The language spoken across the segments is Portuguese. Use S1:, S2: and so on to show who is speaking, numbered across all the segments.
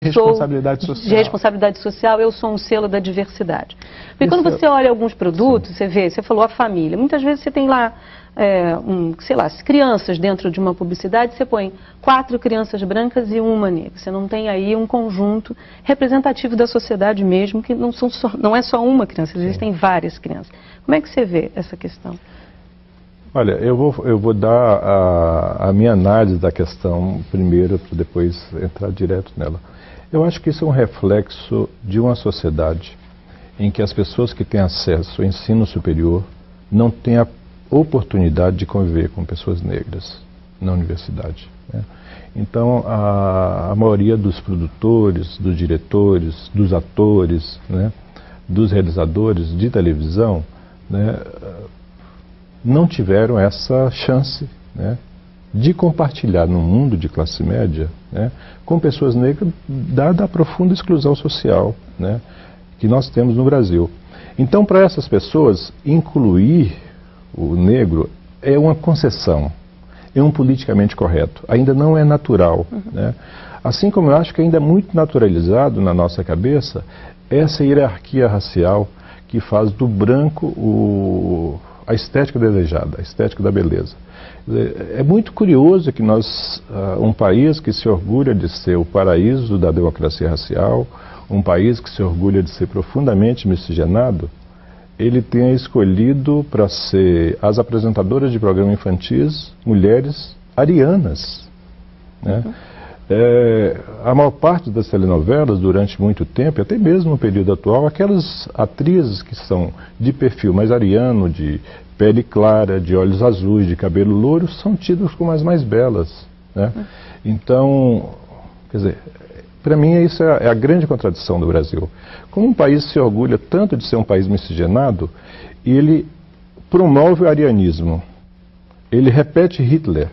S1: responsabilidade social.
S2: De responsabilidade social, eu sou um selo da diversidade. Porque quando você olha alguns produtos, você falou a família, muitas vezes você tem lá, sei lá, crianças dentro de uma publicidade, você põe 4 crianças brancas e uma negra. Você não tem aí um conjunto representativo da sociedade mesmo, que não é só uma criança, existem várias crianças. Como é que você vê essa questão?
S3: Olha, eu vou dar a minha análise da questão primeiro, para depois entrar direto nela. Eu acho que isso é um reflexo de uma sociedade em que as pessoas que têm acesso ao ensino superior não têm a oportunidade de conviver com pessoas negras na universidade, né? Então, a maioria dos produtores, dos diretores, dos atores, né, dos realizadores de televisão, né, não tiveram essa chance, né, de compartilhar no mundo de classe média, né, com pessoas negras, dada a profunda exclusão social, né, que nós temos no Brasil. Então, para essas pessoas, incluir o negro é uma concessão, é um politicamente correto, ainda não é natural, né? Assim como eu acho que ainda é muito naturalizado na nossa cabeça essa hierarquia racial que faz do branco a estética desejada, a estética da beleza. É muito curioso que nós, um país que se orgulha de ser o paraíso da democracia racial, um país que se orgulha de ser profundamente miscigenado, ele tenha escolhido para ser as apresentadoras de programas infantis mulheres arianas, né? A maior parte das telenovelas, durante muito tempo, até mesmo no período atual, aquelas atrizes que são de perfil mais ariano, de pele clara, de olhos azuis, de cabelo louro, são tidas como as mais belas, né? Então, quer dizer, para mim isso é a grande contradição do Brasil. Como um país se orgulha tanto de ser um país miscigenado, e ele promove o arianismo, ele repete Hitler,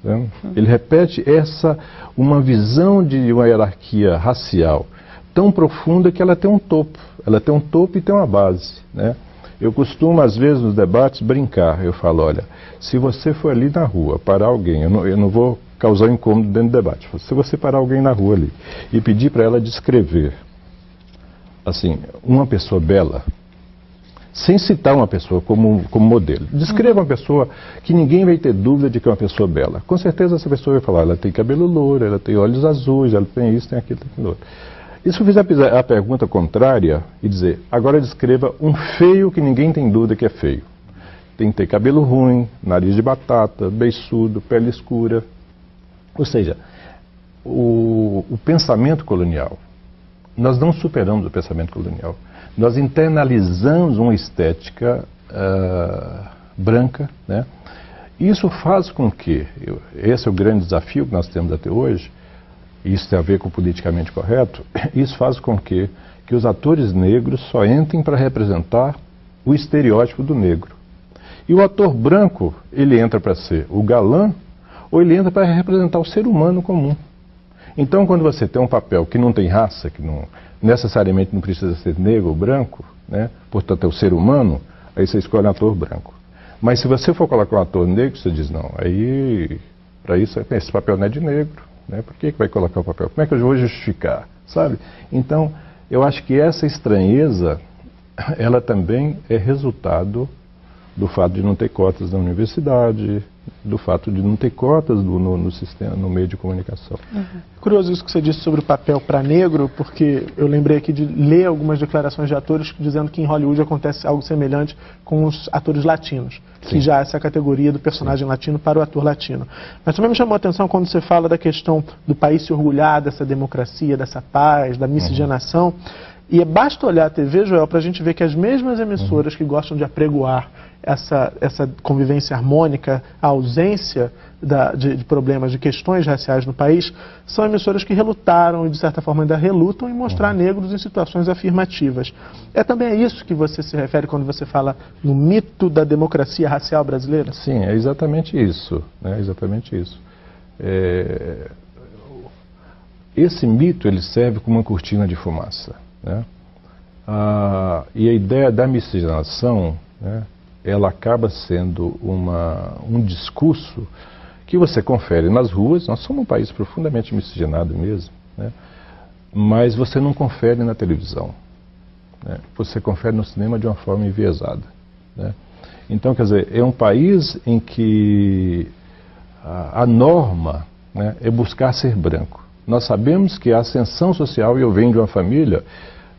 S3: né? Ele repete uma visão de uma hierarquia racial tão profunda que ela tem um topo. Ela tem um topo e tem uma base, né? Eu costumo, às vezes, nos debates, brincar. Eu falo, olha, se você for ali na rua, parar alguém, eu não vou causar um incômodo dentro do debate. Se você parar alguém na rua ali e pedir para ela descrever, assim, uma pessoa bela, sem citar uma pessoa como modelo. Descreva uma pessoa que ninguém vai ter dúvida de que é uma pessoa bela. Com certeza essa pessoa vai falar, ela tem cabelo louro, ela tem olhos azuis, ela tem isso, tem aquilo, tem aquilo outro. E se eu fizer a pergunta contrária e dizer, agora descreva um feio que ninguém tem dúvida que é feio. Tem que ter cabelo ruim, nariz de batata, beiçudo, pele escura. Ou seja, o pensamento colonial, nós não superamos o pensamento colonial. Nós internalizamos uma estética branca, né? Isso faz com que, esse é o grande desafio que nós temos até hoje, e isso tem a ver com o politicamente correto, isso faz com que os atores negros só entrem para representar o estereótipo do negro. E o ator branco, ele entra para ser o galã, ou ele entra para representar o ser humano comum. Então, quando você tem um papel que não tem raça, que não necessariamente não precisa ser negro ou branco, né? Portanto é o ser humano, aí você escolhe um ator branco. Mas se você for colocar um ator negro, você diz, não, aí, para isso, esse papel não é de negro, né? Por que vai colocar o papel? Como é que eu vou justificar, sabe? Então, eu acho que essa estranheza, ela também é resultado do fato de não ter cotas na universidade, do fato de não ter cotas no sistema, no meio de comunicação.
S1: Curioso isso que você disse sobre o papel para negro, porque eu lembrei aqui de ler algumas declarações de atores dizendo que em Hollywood acontece algo semelhante com os atores latinos, que já é essa categoria do personagem latino para o ator latino. Mas também me chamou a atenção quando você fala da questão do país se orgulhar dessa democracia, dessa paz, da miscigenação. E basta olhar a TV, Joel, para a gente ver que as mesmas emissoras que gostam de apregoar essa convivência harmônica, a ausência de problemas, de questões raciais no país, são emissoras que relutaram e, de certa forma, ainda relutam em mostrar negros em situações afirmativas. É também a isso que você se refere quando você fala no mito da democracia racial brasileira?
S3: Sim, é exatamente isso. É exatamente isso. Esse mito, ele serve como uma cortina de fumaça, né? E a ideia da miscigenação, né, ela acaba sendo um discurso que você confere nas ruas. Nós somos um país profundamente miscigenado mesmo, né? mas você não confere na televisão, né? Você confere no cinema de uma forma enviesada, né? Então, quer dizer, é um país em que a norma, né, é buscar ser branco. Nós sabemos que a ascensão social, e eu venho de uma família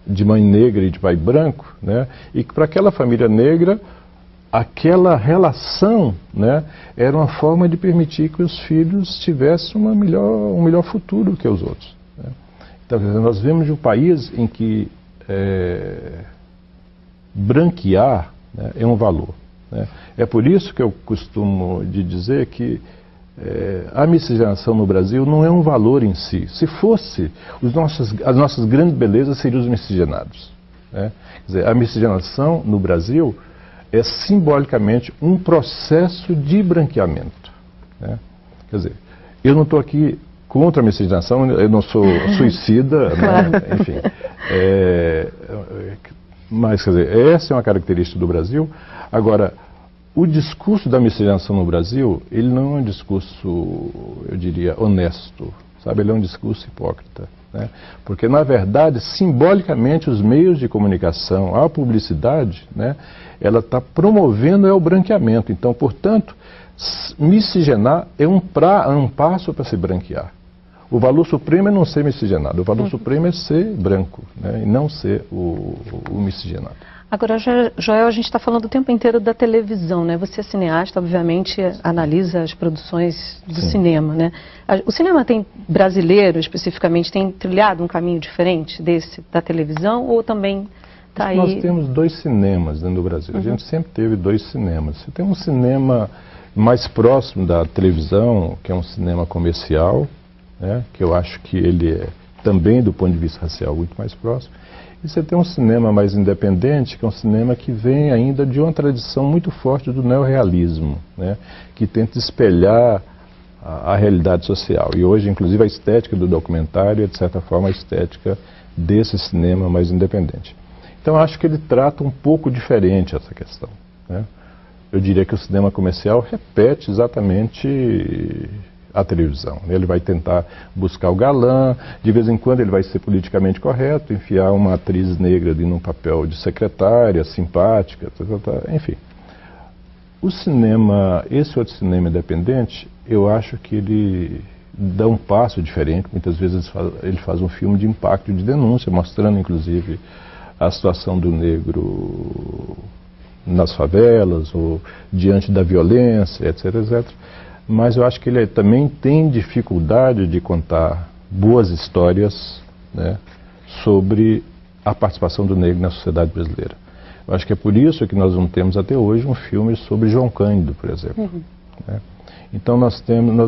S3: de mãe negra e de pai branco, né, e que para aquela família negra, aquela relação, né, era uma forma de permitir que os filhos tivessem um melhor futuro que os outros, né? Então, quer dizer, nós vemos de um país em que branquear, né, é um valor, né? É por isso que eu costumo de dizer que a miscigenação no Brasil não é um valor em si. Se fosse, as nossas grandes belezas seriam os miscigenados, né? Quer dizer, a miscigenação no Brasil é simbolicamente um processo de branqueamento, né? Quer dizer, eu não estou aqui contra a miscigenação, eu não sou suicida, né? Enfim. Mas, quer dizer, essa é uma característica do Brasil. Agora, o discurso da miscigenação no Brasil, ele não é um discurso, eu diria, honesto, sabe? Ele é um discurso hipócrita, né? Porque, na verdade, simbolicamente, os meios de comunicação, a publicidade, né, ela está promovendo o branqueamento. Então, portanto, miscigenar é um passo para se branquear. O valor supremo é não ser miscigenado, o valor supremo é ser branco, né, e não ser o miscigenado.
S2: Agora, Joel, a gente está falando o tempo inteiro da televisão, né? Você é cineasta, obviamente, analisa as produções do cinema, né? O cinema brasileiro, especificamente, tem trilhado um caminho diferente desse da televisão ou também está aí...
S3: Nós temos 2 cinemas dentro do Brasil. A gente sempre teve 2 cinemas. Você tem um cinema mais próximo da televisão, que é um cinema comercial, né? Que eu acho que ele é também, do ponto de vista racial, muito mais próximo. E você tem um cinema mais independente, que é um cinema que vem ainda de uma tradição muito forte do neorrealismo, né, que tenta espelhar a realidade social. E hoje, inclusive, a estética do documentário é, de certa forma, a estética desse cinema mais independente. Então, acho que ele trata um pouco diferente essa questão, né? Eu diria que o cinema comercial repete exatamente a televisão. Ele vai tentar buscar o galã, de vez em quando ele vai ser politicamente correto, enfiar uma atriz negra ali num papel de secretária, simpática, enfim. O cinema, esse outro cinema independente, eu acho que ele dá um passo diferente. Muitas vezes ele faz um filme de impacto, de denúncia, mostrando inclusive a situação do negro nas favelas, ou diante da violência, etc, etc. Mas eu acho que ele também tem dificuldade de contar boas histórias, né, sobre a participação do negro na sociedade brasileira. Eu acho que é por isso que nós não temos até hoje um filme sobre João Cândido, por exemplo. Né? Então nós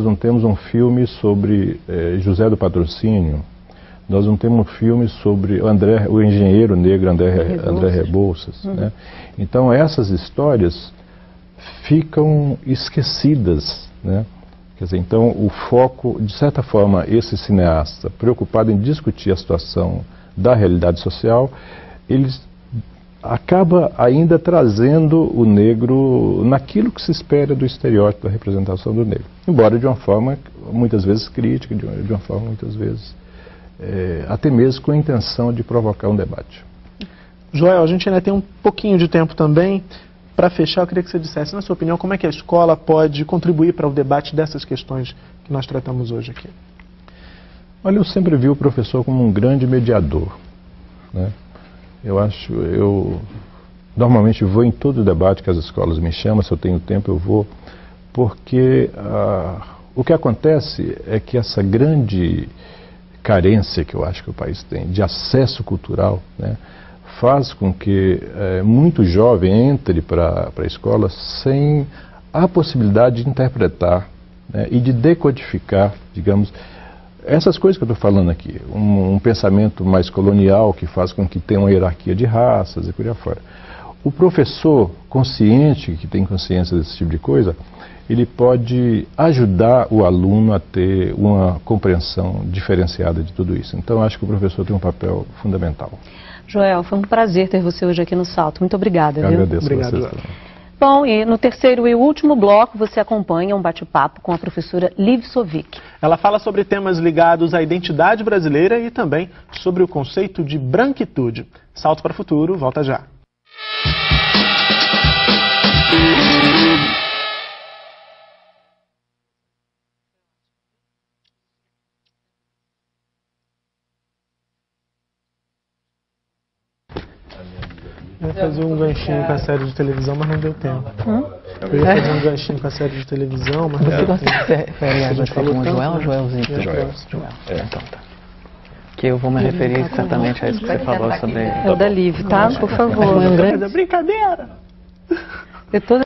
S3: não temos um filme sobre José do Patrocínio, nós não temos um filme sobre o engenheiro negro André Rebouças. Né? Então essas histórias ficam esquecidas, né? Quer dizer, então o foco, de certa forma, esse cineasta preocupado em discutir a situação da realidade social, ele acaba ainda trazendo o negro naquilo que se espera do estereótipo da representação do negro, embora de uma forma muitas vezes crítica, de uma forma muitas vezes até mesmo com a intenção de provocar um debate.
S1: Joel, a gente ainda tem um pouquinho de tempo também. Para fechar, eu queria que você dissesse, na sua opinião, como é que a escola pode contribuir para o debate dessas questões que nós tratamos hoje aqui?
S3: Olha, eu sempre vi o professor como um grande mediador, né? Eu normalmente vou em todo debate que as escolas me chamam, se eu tenho tempo eu vou, porque o que acontece é que essa grande carência que eu acho que o país tem de acesso cultural, né, faz com que muito jovem entre para a escola sem a possibilidade de interpretar, né, e de decodificar, digamos, essas coisas que eu estou falando aqui. Um pensamento mais colonial que faz com que tenha uma hierarquia de raças e por aí afora. O professor consciente, que tem consciência desse tipo de coisa, ele pode ajudar o aluno a ter uma compreensão diferenciada de tudo isso. Então, acho que o professor tem um papel fundamental.
S2: Joel, foi um prazer ter você hoje aqui no Salto. Muito obrigada.
S3: Eu agradeço.
S1: Obrigado,
S3: a vocês
S1: Joel.
S3: também.
S2: Bom, e no terceiro e último bloco você acompanha um bate-papo com a professora Liv Sovic.
S1: Ela fala sobre temas ligados à identidade brasileira e também sobre o conceito de branquitude. Salto para o futuro, volta já. Eu ia fazer um ganchinho com a série de televisão, mas não deu tempo. Eu ia fazer um ganchinho com a série de televisão, mas não deu tempo.
S4: Você refere a você como Joel ou Joelzinho?
S3: Joel.
S4: Então tá. Que eu vou me referir exatamente a isso que você falou sobre...
S2: É o da Liv, tá? Por favor.
S1: É brincadeira!
S2: Eu tô...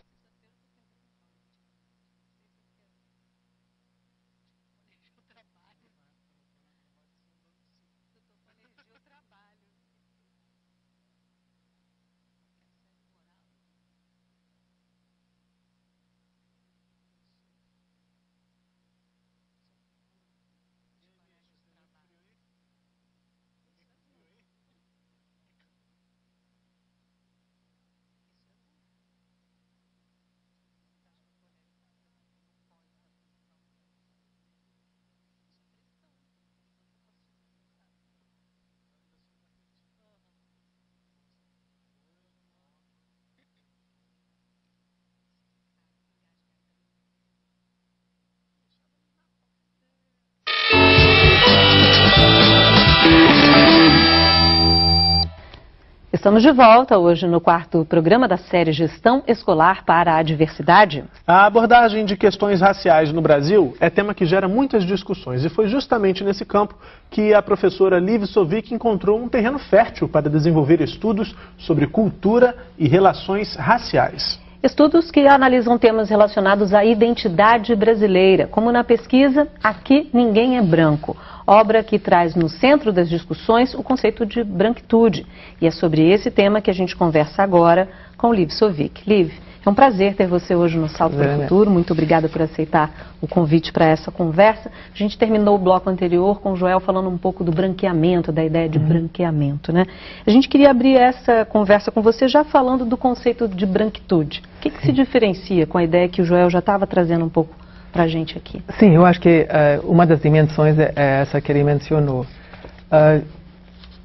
S2: Estamos de volta hoje no quarto programa da série Gestão Escolar para a Diversidade.
S1: A abordagem de questões raciais no Brasil é tema que gera muitas discussões e foi justamente nesse campo que a professora Liv Sovic encontrou um terreno fértil para desenvolver estudos sobre cultura e relações raciais.
S2: Estudos que analisam temas relacionados à identidade brasileira, como na pesquisa Aqui Ninguém é Branco, obra que traz no centro das discussões o conceito de branquitude. E é sobre esse tema que a gente conversa agora com Liv Sovic. Liv, é um prazer ter você hoje no Salto para o Futuro. Muito obrigada por aceitar o convite para essa conversa. A gente terminou o bloco anterior com o Joel falando um pouco do branqueamento, da ideia de branqueamento, né? A gente queria abrir essa conversa com você já falando do conceito de branquitude. O que se diferencia com a ideia que o Joel já estava trazendo um pouco para a gente aqui?
S4: Sim, eu acho que uma das dimensões é essa que ele mencionou.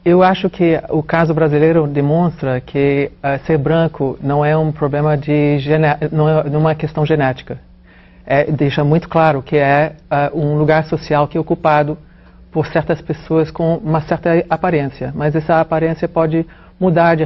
S4: Eu acho que o caso brasileiro demonstra que ser branco não é um problema não é uma questão genética. Deixa muito claro que é um lugar social que é ocupado por certas pessoas com uma certa aparência, mas essa aparência pode mudar de